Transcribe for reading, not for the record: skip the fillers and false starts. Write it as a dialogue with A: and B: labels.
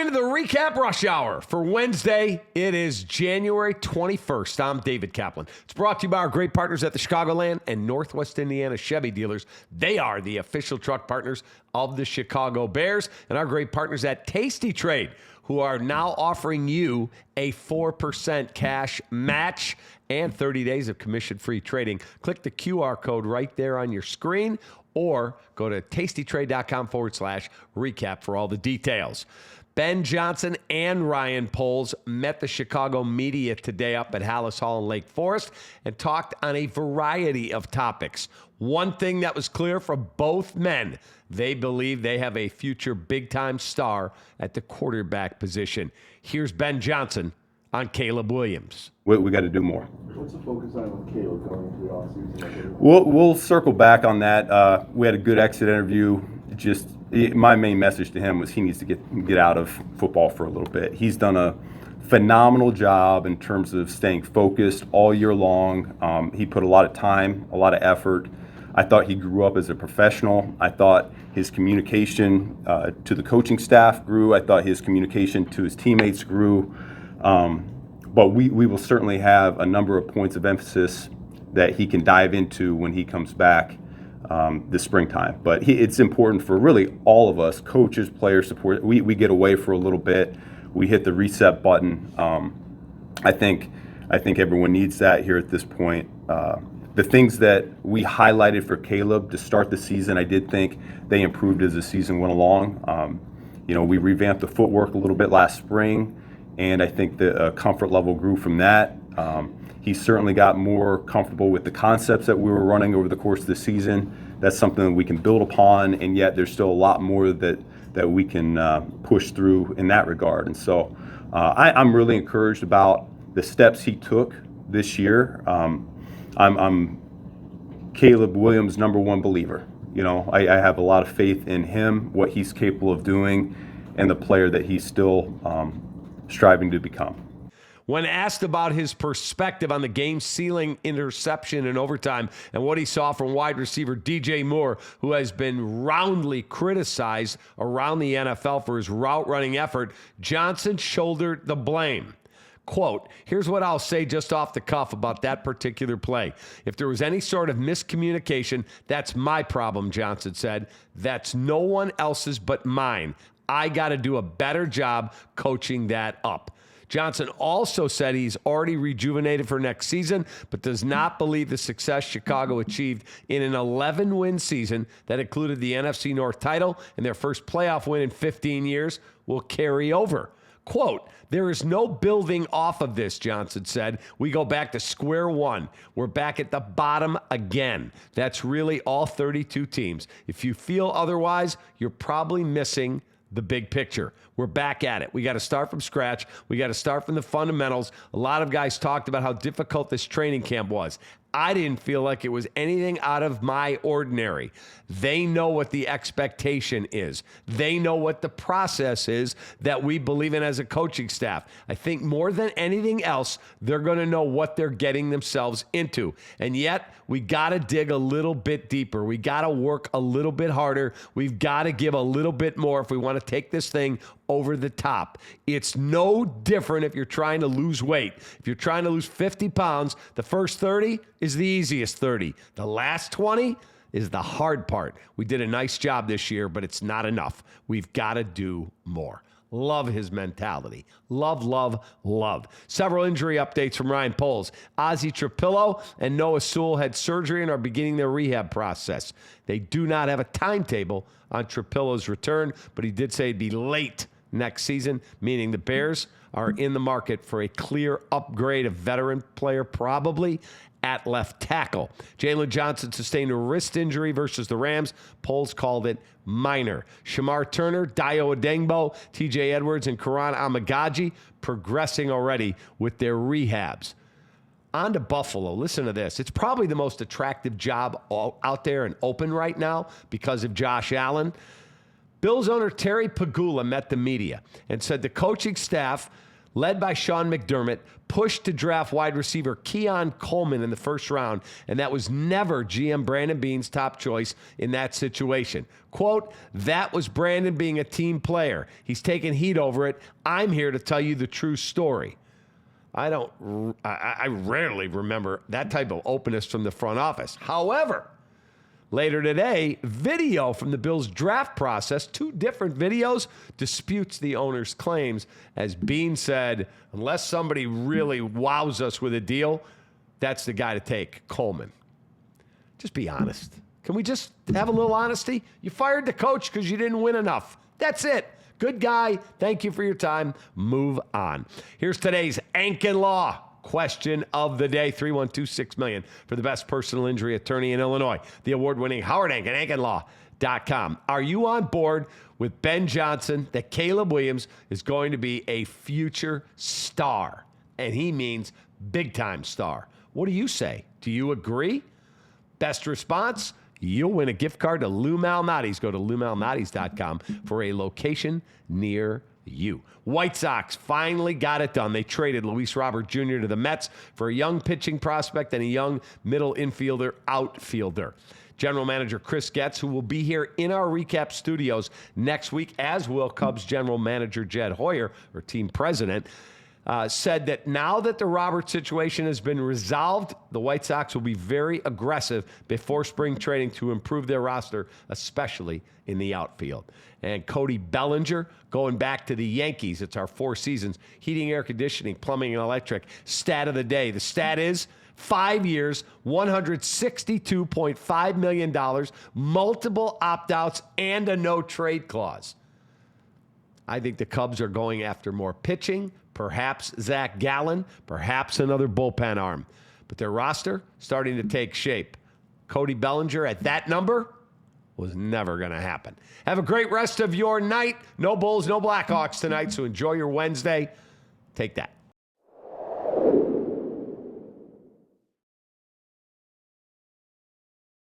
A: into the recap rush hour for Wednesday. It is January 21st. I'm David Kaplan. It's brought to you by our great partners at the Chicagoland and Northwest Indiana Chevy dealers. They are the official truck partners of the Chicago Bears, and our great partners at Tasty Trade, who are now offering you a 4% cash match and 30 days of commission-free trading. Click the QR code right there on your screen, or go to tastytrade.com/recap for all the details. Ben Johnson and Ryan Poles met the Chicago media today up at Halas Hall in Lake Forest and talked on a variety of topics. One thing that was clear from both men, they believe they have a future big-time star at the quarterback position. Here's Ben Johnson on Caleb Williams.
B: We got to do more.
C: What's the focus on with Caleb going into the offseason?
B: We'll circle back on that. We had a good exit interview. My main message to him was he needs to get out of football for a little bit. He's done a phenomenal job in terms of staying focused all year long. He put a lot of time, a lot of effort. I thought he grew up as a professional. I thought his communication to the coaching staff grew. I thought his communication to his teammates grew. But we will certainly have a number of points of emphasis that he can dive into when he comes back this springtime. But it's important for really all of us, coaches, players, support. We get away for a little bit. We hit the reset button. I think everyone needs that here at this point. The things that we highlighted for Caleb to start the season, I did think they improved as the season went along. We revamped the footwork a little bit last spring, and I think the comfort level grew from that. He certainly got more comfortable with the concepts that we were running over the course of the season. That's something that we can build upon, and yet there's still a lot more that we can push through in that regard. And so I'm really encouraged about the steps he took this year. I'm Caleb Williams' number one believer. I have a lot of faith in him, what he's capable of doing, and the player that he's still striving to become.
A: When asked about his perspective on the game-sealing interception in overtime and what he saw from wide receiver DJ Moore, who has been roundly criticized around the NFL for his route-running effort, Johnson shouldered the blame. Quote, here's what I'll say just off the cuff about that particular play. If there was any sort of miscommunication, that's my problem, Johnson said. That's no one else's but mine. I got to do a better job coaching that up. Johnson also said he's already rejuvenated for next season, but does not believe the success Chicago achieved in an 11-win season that included the NFC North title and their first playoff win in 15 years will carry over. Quote, there is no building off of this, Johnson said. We go back to square one. We're back at the bottom again. That's really all 32 teams. If you feel otherwise, you're probably missing the big picture. We're back at it. We got to start from scratch. We got to start from the fundamentals. A lot of guys talked about how difficult this training camp was. I didn't feel like it was anything out of my ordinary. They know what the expectation is. They know what the process is that we believe in as a coaching staff. I think more than anything else, they're going to know what they're getting themselves into. And yet, we got to dig a little bit deeper. We got to work a little bit harder. We've got to give a little bit more if we want to take this thing over the top. It's no different if you're trying to lose weight. If you're trying to lose 50 pounds, the first 30 is the easiest 30. The last 20 is the hard part. We did a nice job this year, but it's not enough. We've got to do more. Love his mentality. Love, love, love. Several injury updates from Ryan Poles. Ozzie Trapillo and Noah Sewell had surgery and are beginning their rehab process. They do not have a timetable on Trapillo's return, but he did say it'd be late next season, meaning the Bears are in the market for a clear upgrade of veteran player, probably at left tackle. Jalen Johnson sustained a wrist injury versus the Rams. Poles called it minor. Shamar Turner, Dio Adengbo, TJ Edwards, and Karan Amagaji progressing already with their rehabs. On to Buffalo. Listen to this. It's probably the most attractive job out there and open right now because of Josh Allen. Bills owner Terry Pagula met the media and said the coaching staff led by Sean McDermott, pushed to draft wide receiver Keon Coleman in the first round, and that was never GM Brandon Beane's top choice in that situation. Quote, that was Brandon being a team player. He's taking heat over it. I'm here to tell you the true story. I rarely remember that type of openness from the front office. However, later today, video from the Bills draft process, 2 different videos, disputes the owner's claims. As Beane said, unless somebody really wows us with a deal, that's the guy to take, Coleman. Just be honest. Can we just have a little honesty? You fired the coach because you didn't win enough. That's it. Good guy. Thank you for your time. Move on. Here's today's Ankin Law question of the day. 312-6million for the best personal injury attorney in Illinois. The award-winning Howard Ankin, AnkinLaw.com. Are you on board with Ben Johnson that Caleb Williams is going to be a future star? And he means big-time star. What do you say? Do you agree? Best response? You'll win a gift card to Lou Malnati's. Go to LouMalnati's.com for a location near you. White Sox finally got it done. They traded Luis Robert Jr. to the Mets for a young pitching prospect and a young middle infielder, outfielder. General Manager Chris Getz, who will be here in our recap studios next week, as will Cubs General Manager Jed Hoyer, or team president, said that now that the Robert situation has been resolved, the White Sox will be very aggressive before spring training to improve their roster, especially in the outfield. And Cody Bellinger, going back to the Yankees, it's our 4 seasons, heating, air conditioning, plumbing, and electric. Stat of the day. The stat is 5 years, $162.5 million, multiple opt-outs, and a no-trade clause. I think the Cubs are going after more pitching, perhaps Zach Gallen, perhaps another bullpen arm. But their roster starting to take shape. Cody Bellinger at that number was never going to happen. Have a great rest of your night. No Bulls, no Blackhawks tonight, so enjoy your Wednesday. Take that.